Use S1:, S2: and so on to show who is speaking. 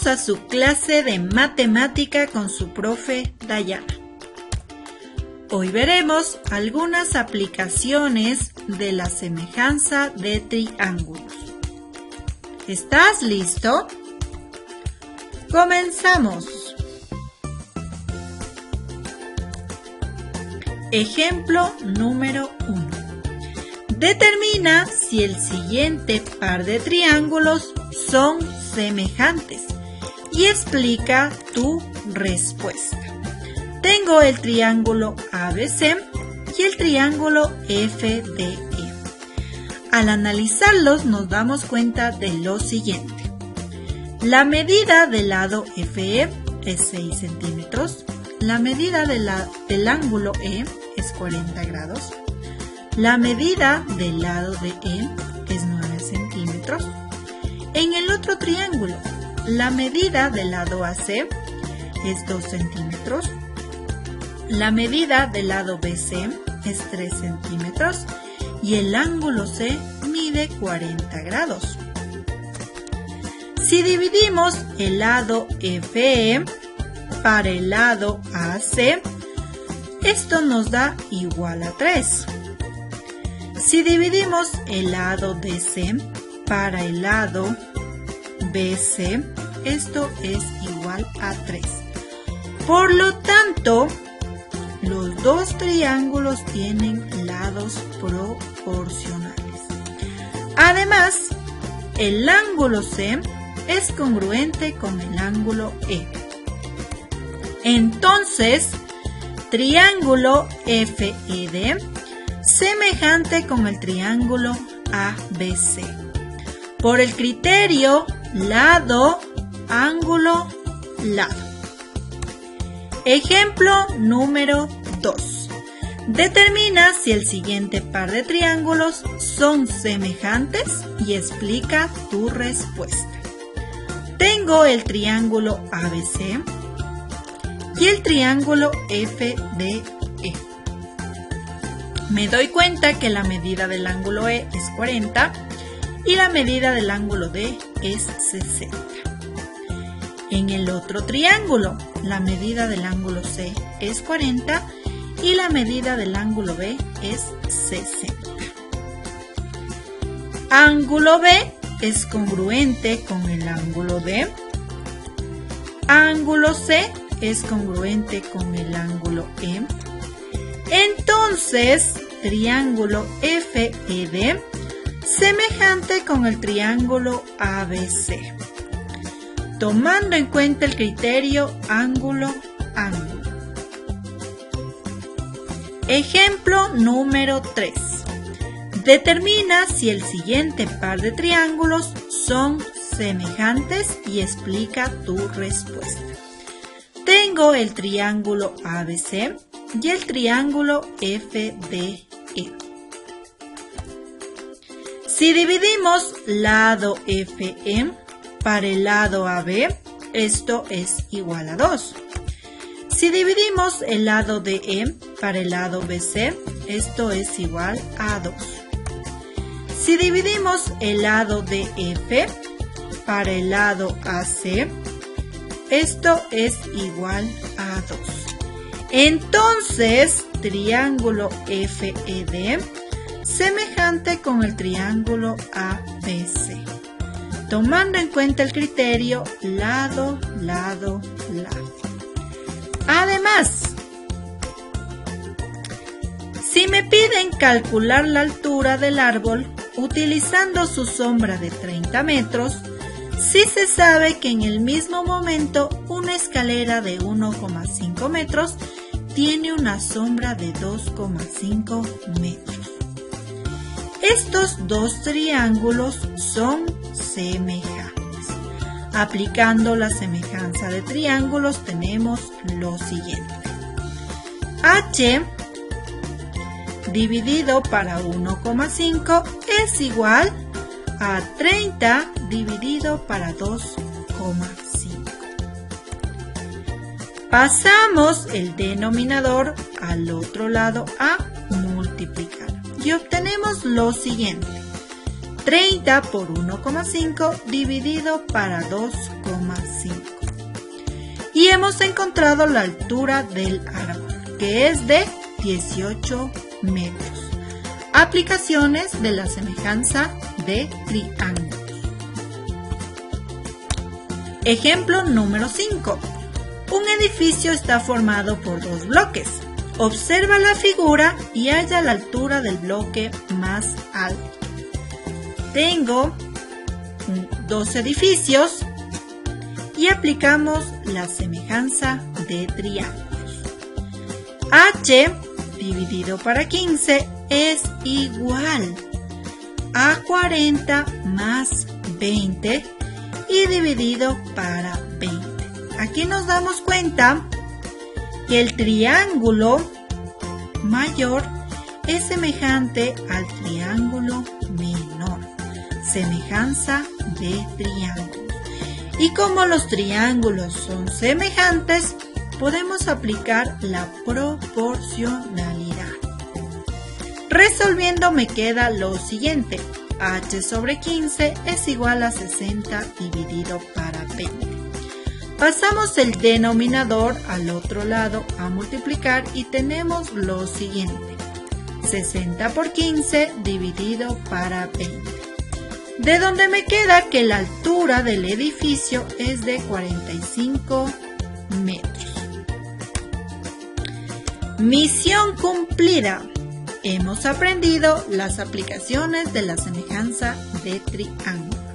S1: a su clase de matemática con su profe Dayana. Hoy veremos algunas aplicaciones de la semejanza de triángulos. ¿Estás listo? ¡Comenzamos! Ejemplo número 1. Determina si el siguiente par de triángulos son semejantes y explica tu respuesta. Tengo el triángulo ABC y el triángulo FDE. Al analizarlos nos damos cuenta de lo siguiente. La medida del lado FE es 6 centímetros. La medida del ángulo E es 40 grados. La medida del lado de E es 9 centímetros. En el otro triángulo, la medida del lado AC es 2 centímetros. La medida del lado BC es 3 centímetros y el ángulo C mide 40 grados. Si dividimos el lado FE para el lado AC, esto nos da igual a 3. Si dividimos el lado DC para el lado BC, esto es igual a 3. Por lo tanto, los dos triángulos tienen lados proporcionales. Además, el ángulo C es congruente con el ángulo E. Entonces, triángulo FED semejante con el triángulo ABC. Por el criterio lado, ángulo, lado. Ejemplo número 2. Determina si el siguiente par de triángulos son semejantes y explica tu respuesta. Tengo el triángulo ABC y el triángulo FDE. Me doy cuenta que la medida del ángulo E es 40 y la medida del ángulo D es 60. En el otro triángulo, la medida del ángulo C es 40 y la medida del ángulo B es 60. Ángulo B es congruente con el ángulo D. Ángulo C es congruente con el ángulo E. Entonces, triángulo FED semejante con el triángulo ABC. Tomando en cuenta el criterio ángulo, ángulo. Ejemplo número 3. Determina si el siguiente par de triángulos son semejantes y explica tu respuesta. Tengo el triángulo ABC y el triángulo FDE. Si dividimos lado FE para el lado AB, esto es igual a 2. Si dividimos el lado DE para el lado BC, esto es igual a 2. Si dividimos el lado DF para el lado AC, esto es igual a 2. Entonces, triángulo FED semejante con el triángulo ABC. Tomando en cuenta el criterio lado, lado, lado. Además, si me piden calcular la altura del árbol utilizando su sombra de 30 metros, sí se sabe que en el mismo momento una escalera de 1,5 metros tiene una sombra de 2,5 metros. Estos dos triángulos son semejantes. Aplicando la semejanza de triángulos tenemos lo siguiente. H dividido para 1,5 es igual a 30 dividido para 2,5. Pasamos el denominador al otro lado a multiplicar y obtenemos lo siguiente. 30 por 1,5 dividido para 2,5. Y hemos encontrado la altura del árbol, que es de 18 metros. Aplicaciones de la semejanza de triángulos. Ejemplo número 5. Un edificio está formado por dos bloques. Observa la figura y halla la altura del bloque más alto. Tengo dos edificios y aplicamos la semejanza de triángulos. H dividido para 15 es igual a 40 más 20 y dividido para 20. Aquí nos damos cuenta que el triángulo mayor es semejante al triángulo menor. Semejanza de triángulos. Y como los triángulos son semejantes, podemos aplicar la proporcionalidad. Resolviendo me queda lo siguiente. H sobre 15 es igual a 60 dividido para 20. Pasamos el denominador al otro lado a multiplicar y tenemos lo siguiente. 60 por 15 dividido para 20. De donde me queda que la altura del edificio es de 45 metros. Misión cumplida. Hemos aprendido las aplicaciones de la semejanza de triángulos.